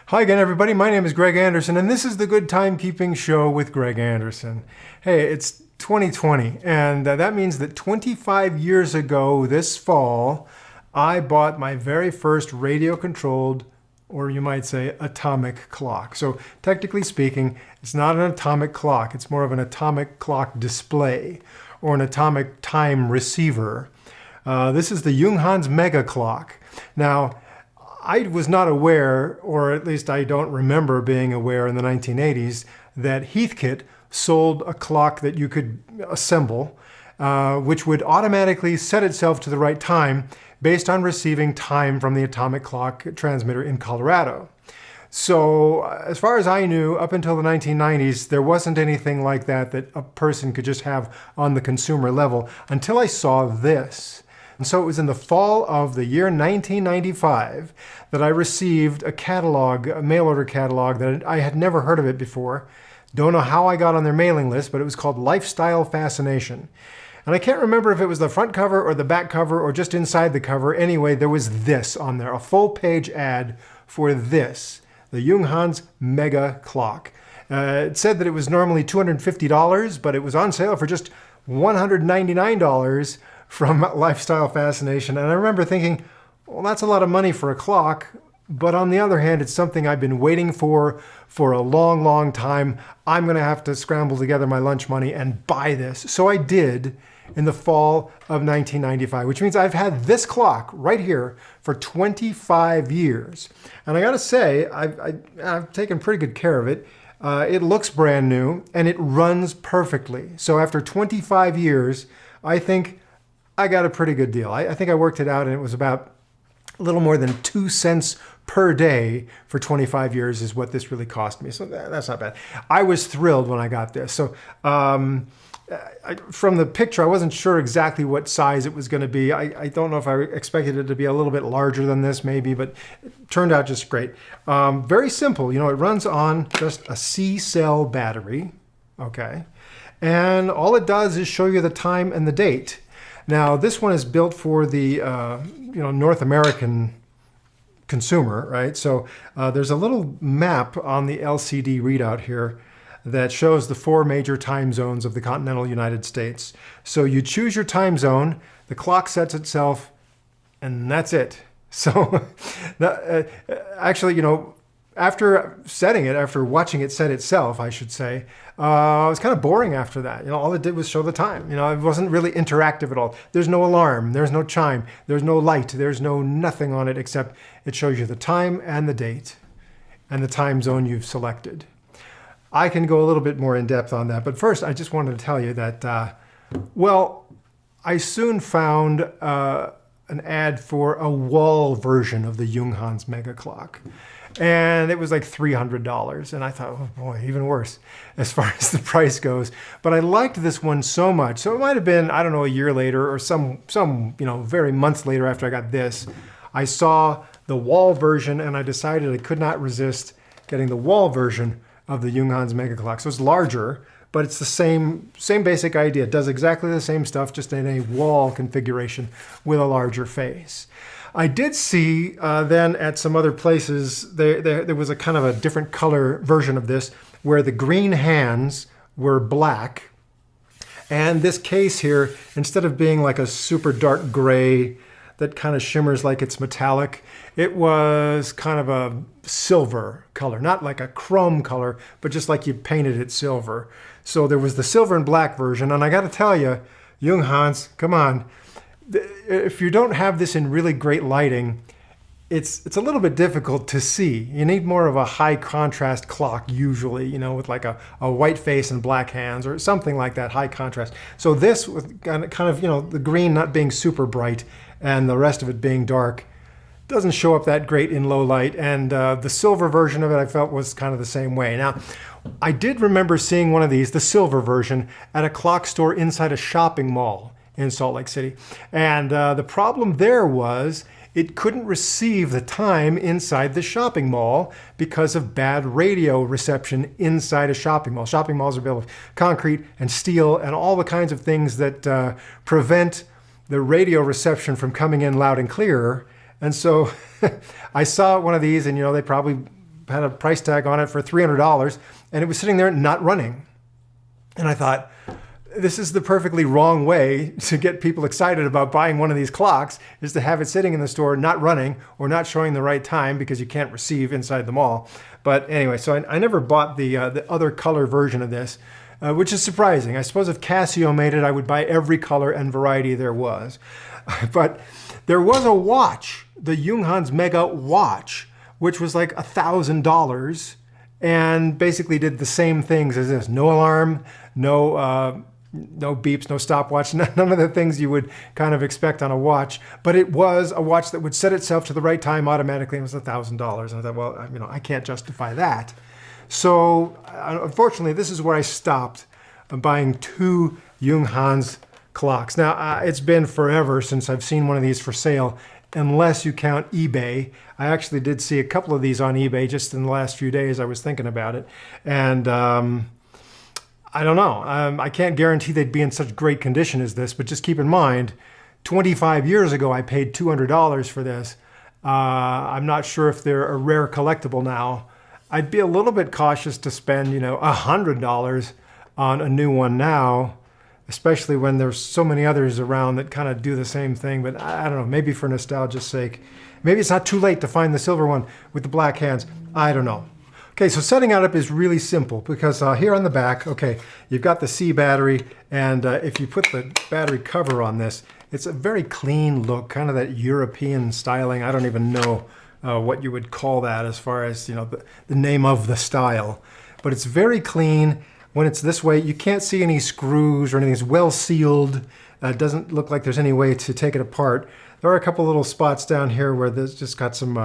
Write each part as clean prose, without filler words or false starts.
Hi again, everybody. My name is Greg Anderson, and this is the Good Timekeeping Show with Greg Anderson. Hey, it's 2020, and that means that 25 years ago this fall, I bought my very first radio-controlled, or you might say atomic clock. So technically speaking, it's not an atomic clock. It's more of an atomic clock display or an atomic time receiver. This is the Junghans Mega Clock. Now, I was not aware, or at least I don't remember being aware in the 1980s, that Heathkit sold a clock that you could assemble, which would automatically set itself to the right time based on receiving time from the atomic clock transmitter in Colorado. So as far as I knew, up until the 1990s, there wasn't anything like that that a person could just have on the consumer level until I saw this. And so it was in the fall of the year 1995 that I received a catalog, a mail order catalog that I had never heard of it before. Don't know how I got on their mailing list, but it was called Lifestyle Fascination. And I can't remember if it was the front cover or the back cover or just inside the cover. Anyway, there was this on there, a full page ad for this, the Junghans Mega Clock. It said that it was normally $250, but it was on sale for just $199 from Lifestyle Fascination. And I remember thinking, well, that's a lot of money for a clock. But on the other hand, it's something I've been waiting for a long, long time. I'm going to have to scramble together my lunch money and buy this. So I did in the fall of 1995, which means I've had this clock right here for 25 years. And I got to say, I've taken pretty good care of it. It looks brand new and it runs perfectly. So after 25 years, I think I got a pretty good deal. I think I worked it out and it was about a little more than 2 cents per day for 25 years is what this really cost me. So that's not bad. I was thrilled when I got this. So from the picture, I wasn't sure exactly what size it was going to be. I don't know if I expected it to be a little bit larger than this maybe, but it turned out just great. Very simple. It runs on just a C-cell battery. Okay. And all it does is show you the time and the date. Now, this one is built for the North American consumer, right? So there's a little map on the LCD readout here that shows the 4 major time zones of the continental United States. So you choose your time zone, the clock sets itself, and that's it. So actually, after setting it, after watching it set itself, I should say, it was kind of boring after that. All it did was show the time. It wasn't really interactive at all. There's no alarm, there's no chime, there's no light, there's no nothing on it except it shows you the time and the date and the time zone you've selected. I can go a little bit more in depth on that, but first I just wanted to tell you that, I soon found an ad for a wall version of the Junghans Mega Clock. And it was like $300. And I thought, oh boy, even worse as far as the price goes. But I liked this one so much. So it might have been, I don't know, a year later or some very months later after I got this, I saw the wall version and I decided I could not resist getting the wall version of the Junghans Mega Clock. So it's larger, but it's the same basic idea. It does exactly the same stuff, just in a wall configuration with a larger face. I did see then at some other places, there was a kind of a different color version of this where the green hands were black. And this case here, instead of being like a super dark gray that kind of shimmers like it's metallic, it was kind of a silver color, not like a chrome color, but just like you painted it silver. So there was the silver and black version. And I got to tell you, Junghans, come on. If you don't have this in really great lighting, it's a little bit difficult to see. You need more of a high contrast clock usually, with like a white face and black hands or something like that, high contrast. So this with kind of, the green not being super bright and the rest of it being dark doesn't show up that great in low light. And the silver version of it I felt was kind of the same way. Now, I did remember seeing one of these, the silver version, at a clock store inside a shopping mall in Salt Lake City. And the problem there was it couldn't receive the time inside the shopping mall because of bad radio reception inside a shopping mall. Shopping malls are built of concrete and steel and all the kinds of things that prevent the radio reception from coming in loud and clear. And so I saw one of these and, they probably had a price tag on it for $300, and it was sitting there not running. And I thought, this is the perfectly wrong way to get people excited about buying one of these clocks, is to have it sitting in the store not running or not showing the right time because you can't receive inside the mall. But anyway, so I never bought the other color version of this, which is surprising. I suppose if Casio made it, I would buy every color and variety there was. But there was a watch, the Junghans Mega watch, which was like $1,000 and basically did the same things as this. No alarm, no beeps, no stopwatch, none of the things you would kind of expect on a watch. But it was a watch that would set itself to the right time automatically, and it was $1,000. And I thought, well, I can't justify that. So unfortunately, this is where I stopped buying 2 Junghans clocks. Now, it's been forever since I've seen one of these for sale, unless you count eBay. I actually did see a couple of these on eBay just in the last few days. I was thinking about it. And I don't know. I can't guarantee they'd be in such great condition as this, but just keep in mind, 25 years ago, I paid $200 for this. I'm not sure if they're a rare collectible now. I'd be a little bit cautious to spend, $100 on a new one now, especially when there's so many others around that kind of do the same thing. But I don't know, maybe for nostalgia's sake. Maybe it's not too late to find the silver one with the black hands. I don't know. Okay, so setting it up is really simple because here on the back, okay, you've got the C battery, and if you put the battery cover on this, it's a very clean look, kind of that European styling. I don't even know what you would call that as far as, the name of the style. But it's very clean. When it's this way, you can't see any screws or anything. It's well sealed. It doesn't look like there's any way to take it apart. There are a couple little spots down here where there's just got some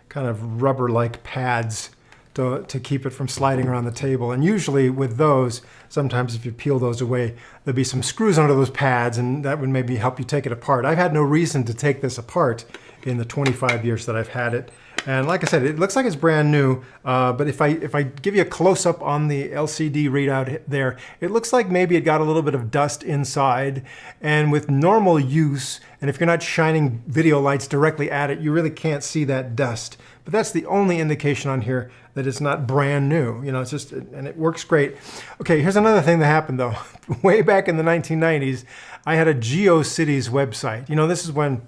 kind of rubber-like pads to keep it from sliding around the table. And usually with those, sometimes if you peel those away, there'll be some screws under those pads, and that would maybe help you take it apart. I've had no reason to take this apart in the 25 years that I've had it. And like I said, it looks like it's brand new, but if I give you a close-up on the LCD readout there, it looks like maybe it got a little bit of dust inside. And with normal use, and if you're not shining video lights directly at it, you really can't see that dust. But that's the only indication on here that it's not brand new. It's just, and it works great. Okay, here's another thing that happened though. Way back in the 1990s, I had a GeoCities website. This is when,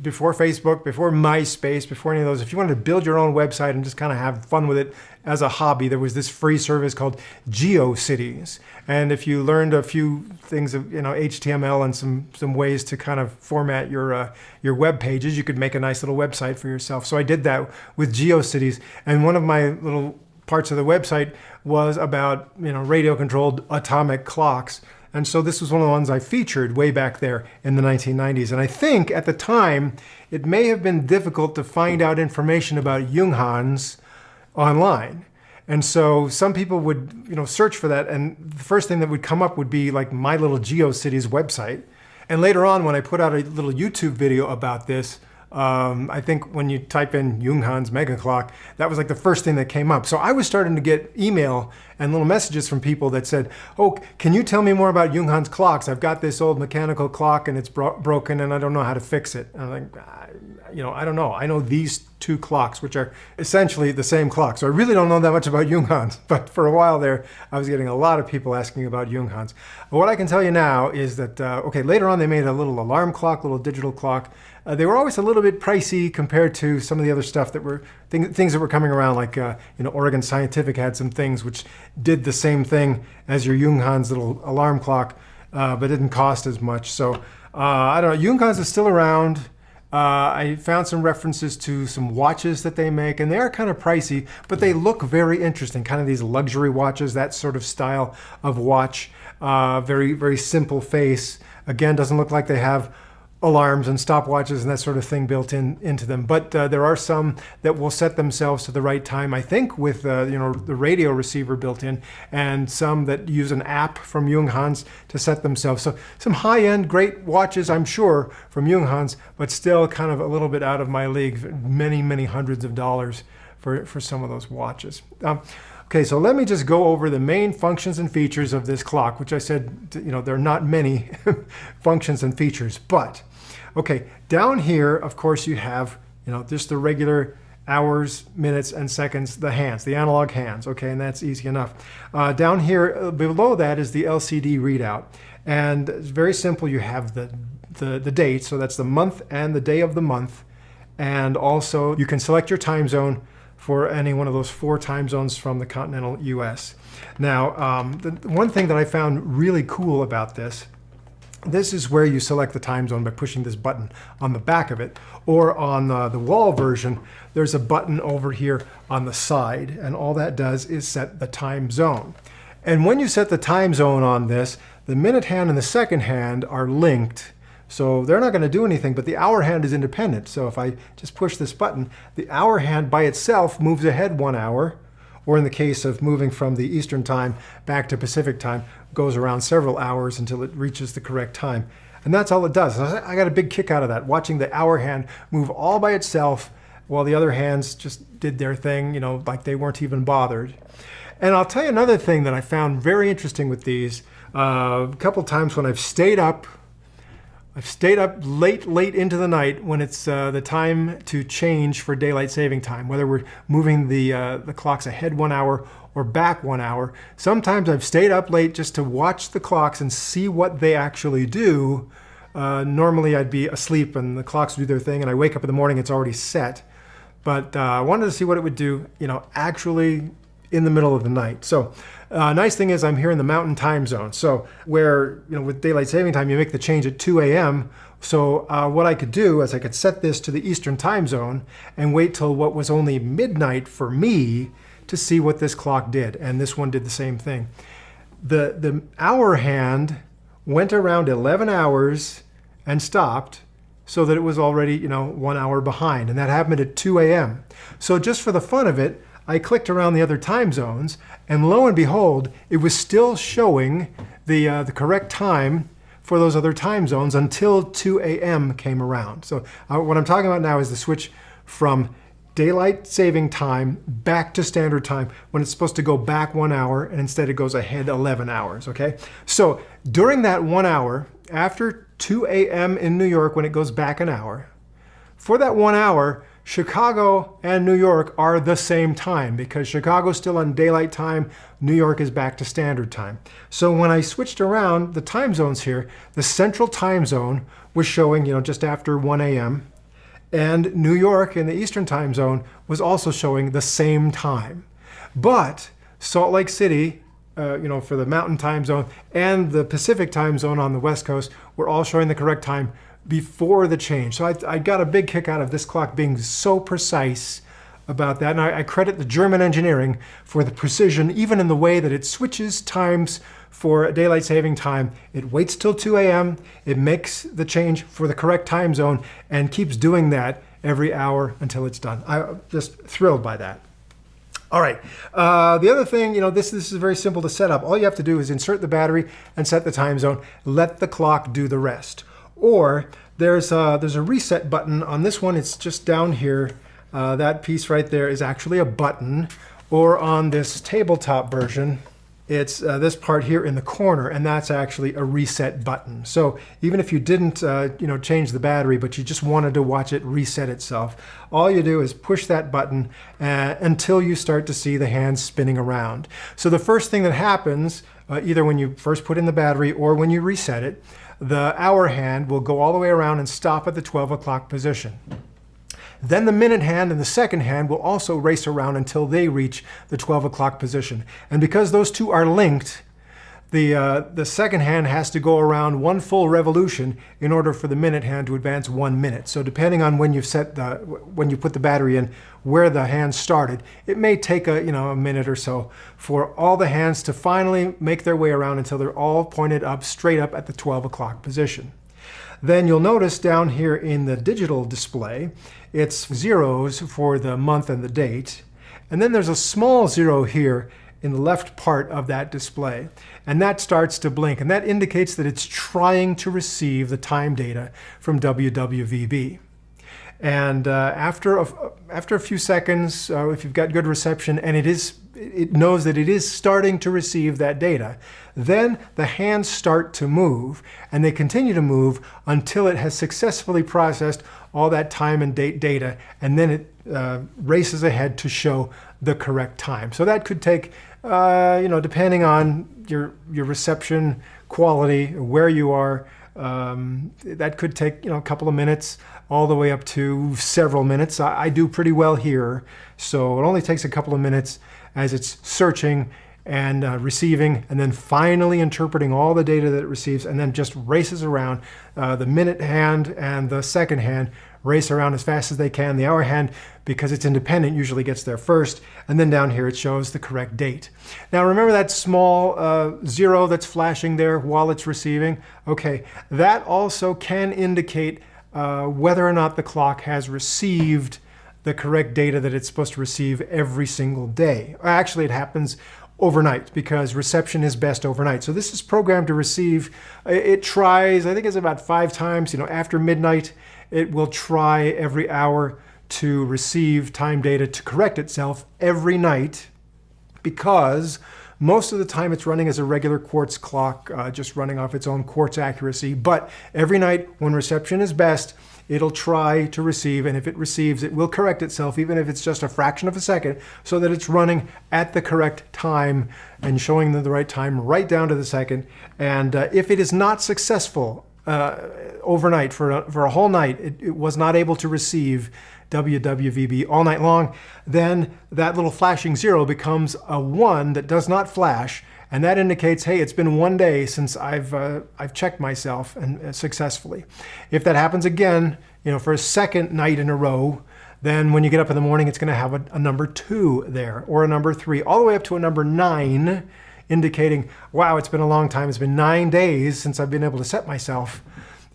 before Facebook, before MySpace, before any of those, if you wanted to build your own website and just kind of have fun with it as a hobby, there was this free service called GeoCities. And if you learned a few things of HTML and some ways to kind of format your web pages, you could make a nice little website for yourself. So I did that with GeoCities, and one of my little parts of the website was about radio-controlled atomic clocks. And so this was one of the ones I featured way back there in the 1990s. And I think at the time, it may have been difficult to find out information about Junghans online. And so some people would, search for that. And the first thing that would come up would be like my little GeoCities website. And later on, when I put out a little YouTube video about this, I think when you type in Junghans Mega Clock, that was like the first thing that came up. So I was starting to get email and little messages from people that said, oh, can you tell me more about Junghans clocks? I've got this old mechanical clock and it's broken and I don't know how to fix it. And I'm like, I don't know. I know these 2 clocks, which are essentially the same clock. So I really don't know that much about Junghans. But for a while there, I was getting a lot of people asking about Junghans. What I can tell you now is that, okay, later on they made a little alarm clock, little digital clock. They were always a little bit pricey compared to some of the other stuff that were things that were coming around, like Oregon Scientific had some things which did the same thing as your Junghans little alarm clock, but didn't cost as much. So I don't know. Junghans is still around. I found some references to some watches that they make, and they are kind of pricey, but they look very interesting. Kind of these luxury watches, that sort of style of watch. Very, very simple face. Again, doesn't look like they have alarms and stopwatches and that sort of thing built into them. But there are some that will set themselves to the right time, I think, with the radio receiver built in, and some that use an app from Junghans to set themselves. So some high-end, great watches, I'm sure, from Junghans, but still kind of a little bit out of my league. Many, many hundreds of dollars for some of those watches. Okay, so let me just go over the main functions and features of this clock, which I said, there are not many functions and features, but okay, down here, of course, you have, just the regular hours, minutes, and seconds, the hands, the analog hands, okay, and that's easy enough. Down here below that is the LCD readout, and it's very simple. You have the date, so that's the month and the day of the month, and also you can select your time zone for any one of those 4 time zones from the continental US. Now, the one thing that I found really cool about this is where you select the time zone by pushing this button on the back of it, or on the wall version, there's a button over here on the side, and all that does is set the time zone. And when you set the time zone on this, the minute hand and the second hand are linked, so they're not going to do anything, but the hour hand is independent. So if I just push this button, the hour hand by itself moves ahead 1 hour, or in the case of moving from the Eastern time back to Pacific time, goes around several hours until it reaches the correct time. And that's all it does. I got a big kick out of that, watching the hour hand move all by itself while the other hands just did their thing, you know, like they weren't even bothered. And I'll tell you another thing that I found very interesting with these. A couple times when I've stayed up late into the night when it's the time to change for daylight saving time, whether we're moving the clocks ahead 1 hour or back 1 hour. Sometimes I've stayed up late just to watch the clocks and see what they actually do. Normally I'd be asleep and the clocks do their thing, and I wake up in the morning, it's already set. But I wanted to see what it would do, you know, actually in the middle of the night. So nice thing is I'm here in the mountain time zone. So where, you know, with daylight saving time, you make the change at 2 a.m. So what I could do is I could set this to the Eastern time zone and wait till what was only midnight for me to see what this clock did. And this one did the same thing. The hour hand went around 11 hours and stopped, so that it was already, you know, 1 hour behind. And that happened at 2 a.m. So just for the fun of it, I clicked around the other time zones, and lo and behold, it was still showing the correct time for those other time zones until 2 a.m. came around. So what I'm talking about now is the switch from daylight saving time back to standard time, when it's supposed to go back 1 hour, and instead it goes ahead 11 hours, okay? So during that 1 hour, after 2 a.m. in New York, when it goes back an hour, for that 1 hour, Chicago and New York are the same time, because Chicago's still on daylight time, New York is back to standard time. So when I switched around the time zones here, the central time zone was showing, you know, just after 1 a.m. and New York in the Eastern time zone was also showing the same time. But Salt Lake City, you know, for the mountain time zone, and the Pacific time zone on the West Coast were all showing the correct time before the change. So I got a big kick out of this clock being so precise about that. And I credit the German engineering for the precision, even in the way that it switches times for daylight saving time. It waits till 2 a.m., it makes the change for the correct time zone, and keeps doing that every hour until it's done. I'm just thrilled by that. All right, the other thing, you know, this is very simple to set up. All you have to do is insert the battery and set the time zone. Let the clock do the rest. Or there's a reset button on this one. It's just down here. That piece right there is actually a button. Or on this tabletop version, it's this part here in the corner, and that's actually a reset button. So even if you didn't you know, change the battery, but you just wanted to watch it reset itself, all you do is push that button until you start to see the hands spinning around. So the first thing that happens, either when you first put in the battery or when you reset it, the hour hand will go all the way around and stop at the 12 o'clock position. Then the minute hand and the second hand will also race around until they reach the 12 o'clock position. And because those two are linked, the second hand has to go around 1 full revolution in order for the minute hand to advance 1 minute. So depending on when you when you put the battery in, where the hand started, it may take a minute or so for all the hands to finally make their way around until they're all pointed up, straight up at the 12 o'clock position. Then you'll notice down here in the digital display, it's zeros for the month and the date. And then there's a small zero here in the left part of that display. And that starts to blink. And that indicates that it's trying to receive the time data from WWVB. And after a few seconds, if you've got good reception and it knows that it is starting to receive that data, then the hands start to move, and they continue to move until it has successfully processed all that time and date data, and then it races ahead to show the correct time. So that could take, depending on your reception quality, where you are, that could take a couple of minutes, all the way up to several minutes. I do pretty well here, so it only takes a couple of minutes as it's searching and receiving, and then finally interpreting all the data that it receives, and then just races around. The minute hand and the second hand race around as fast as they can. The hour hand, because it's independent, usually gets there first, and then down here it shows the correct date. Now remember that small 0 that's flashing there while it's receiving? Okay, that also can indicate whether or not the clock has received the correct data that it's supposed to receive every single day. Actually, it happens overnight because reception is best overnight. So this is programmed to receive. It tries, I think it's about 5 times, after midnight, it will try every hour to receive time data to correct itself every night, because most of the time it's running as a regular quartz clock, just running off its own quartz accuracy. But every night when reception is best, it'll try to receive, and if it receives, it will correct itself, even if it's just a fraction of a second, so that it's running at the correct time and showing them the right time right down to the second. And if it is not successful overnight for a whole night, it was not able to receive WWVB all night long, then that little flashing 0 becomes a 1 that does not flash, and that indicates, hey, it's been 1 day since I've checked myself and successfully. If that happens again, for a second night in a row, then when you get up in the morning, it's going to have a number 2 there, or a number 3, all the way up to a number 9, indicating, wow, it's been a long time. It's been 9 days since I've been able to set myself.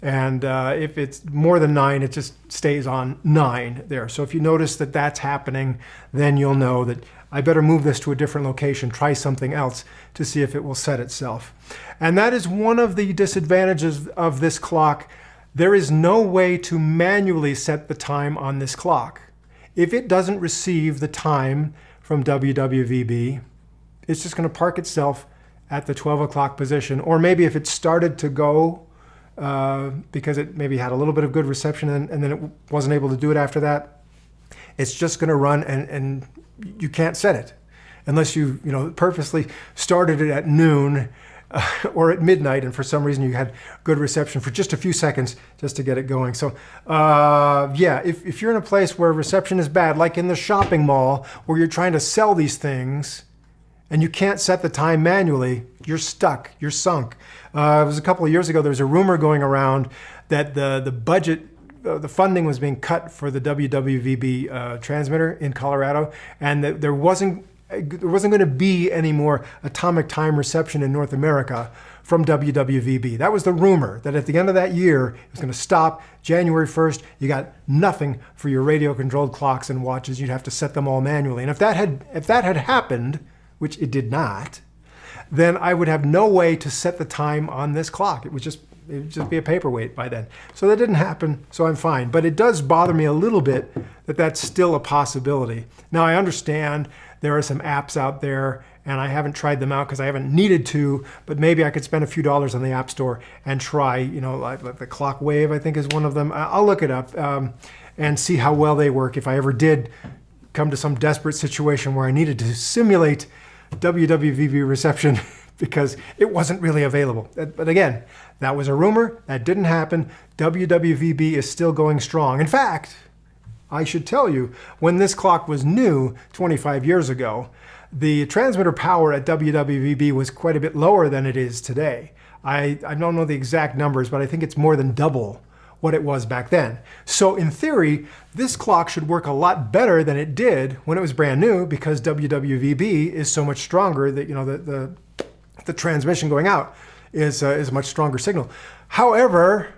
And if it's more than 9, it just stays on 9 there. So if you notice that that's happening, then you'll know that I better move this to a different location, try something else to see if it will set itself. And that is one of the disadvantages of this clock. There is no way to manually set the time on this clock. If it doesn't receive the time from WWVB, it's just going to park itself at the 12 o'clock position. Or maybe if it started to go, because it maybe had a little bit of good reception and then it wasn't able to do it after that, it's just going to run, and you can't set it unless you purposely started it at noon or at midnight, and for some reason you had good reception for just a few seconds just to get it going. So yeah, if you're in a place where reception is bad, like in the shopping mall where you're trying to sell these things and you can't set the time manually, you're stuck, you're sunk. It was a couple of years ago, there was a rumor going around that the budget, the funding was being cut for the WWVB transmitter in Colorado, and that there wasn't going to be any more atomic time reception in North America from WWVB. That was the rumor, that at the end of that year, it was going to stop January 1st. You got nothing for your radio-controlled clocks and watches. You'd have to set them all manually. And if that had happened, which it did not, then I would have no way to set the time on this clock. It would just be a paperweight by then. So that didn't happen, so I'm fine. But it does bother me a little bit that that's still a possibility. Now, I understand there are some apps out there, and I haven't tried them out because I haven't needed to, but maybe I could spend a few dollars on the App Store and try, like the Clock Wave, I think is one of them. I'll look it up and see how well they work if I ever did come to some desperate situation where I needed to simulate WWVB reception because it wasn't really available. But again, that was a rumor. That didn't happen. WWVB is still going strong. In fact, I should tell you, when this clock was new 25 years ago, the transmitter power at WWVB was quite a bit lower than it is today. I don't know the exact numbers, but I think it's more than double what it was back then. So in theory, this clock should work a lot better than it did when it was brand new, because WWVB is so much stronger that the transmission going out is a much stronger signal. However,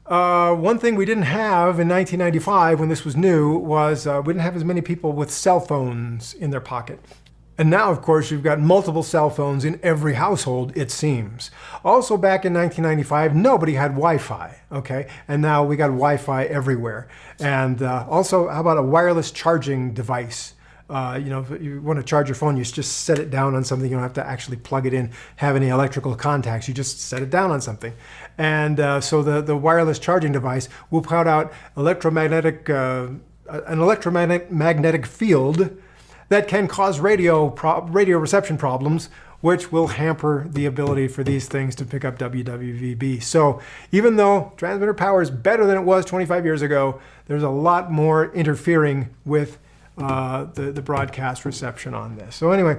one thing we didn't have in 1995 when this was new was we didn't have as many people with cell phones in their pocket. And now, of course, you've got multiple cell phones in every household, it seems. Also, back in 1995, nobody had Wi-Fi, okay? And now we got Wi-Fi everywhere. And also, how about a wireless charging device? If you want to charge your phone, you just set it down on something. You don't have to actually plug it in, have any electrical contacts. You just set it down on something. And so the wireless charging device will put out an electromagnetic field that can cause radio reception problems, which will hamper the ability for these things to pick up WWVB. So even though transmitter power is better than it was 25 years ago, there's a lot more interfering with the broadcast reception on this. So anyway,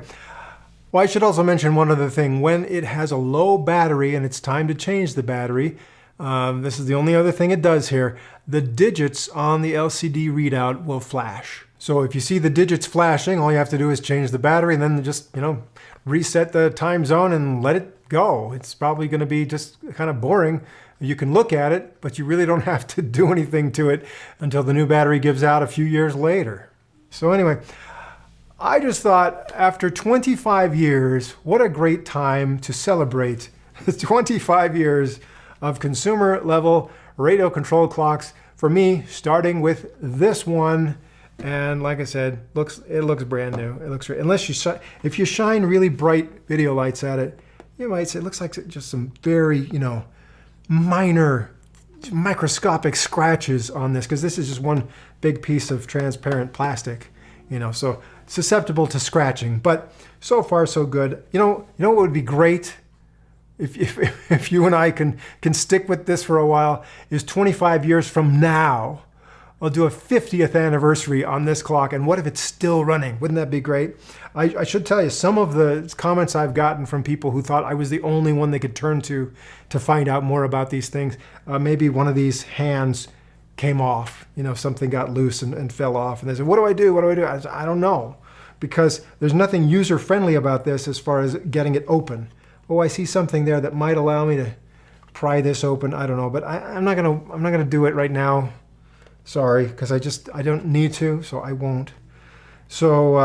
well, I should also mention one other thing. When it has a low battery and it's time to change the battery, this is the only other thing it does here, the digits on the LCD readout will flash. So if you see the digits flashing, all you have to do is change the battery and then just, reset the time zone and let it go. It's probably going to be just kind of boring. You can look at it, but you really don't have to do anything to it until the new battery gives out a few years later. So anyway, I just thought after 25 years, what a great time to celebrate 25 years of consumer level radio control clocks. For me, starting with this one. And like I said, it looks brand new. It looks if you shine really bright video lights at it, you might say it looks like just some very, minor microscopic scratches on this, because this is just one big piece of transparent plastic, so susceptible to scratching. But so far so good. You know what would be great if you and I can stick with this for a while is 25 years from now. I'll do a 50th anniversary on this clock, and what if it's still running? Wouldn't that be great? I should tell you, some of the comments I've gotten from people who thought I was the only one they could turn to find out more about these things. Maybe one of these hands came off, something got loose and fell off, and they said, what do I do? What do I do? I don't know, because there's nothing user-friendly about this as far as getting it open. Oh, I see something there that might allow me to pry this open. I don't know, but I'm not gonna do it right now. Sorry, because I don't need to, so I won't. So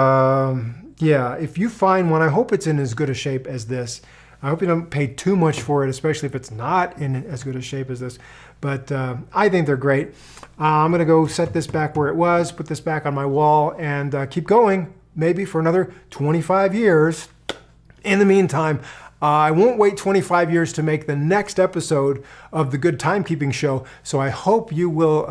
yeah, if you find one, I hope it's in as good a shape as this. I hope you don't pay too much for it, especially if it's not in as good a shape as this. But I think they're great. I'm gonna go set this back where it was, put this back on my wall, and keep going, maybe for another 25 years. In the meantime, I won't wait 25 years to make the next episode of the Good Timekeeping Show, so I hope you will,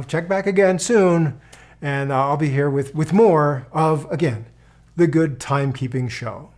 check back again soon, and I'll be here with more of, again, the Good Timekeeping Show.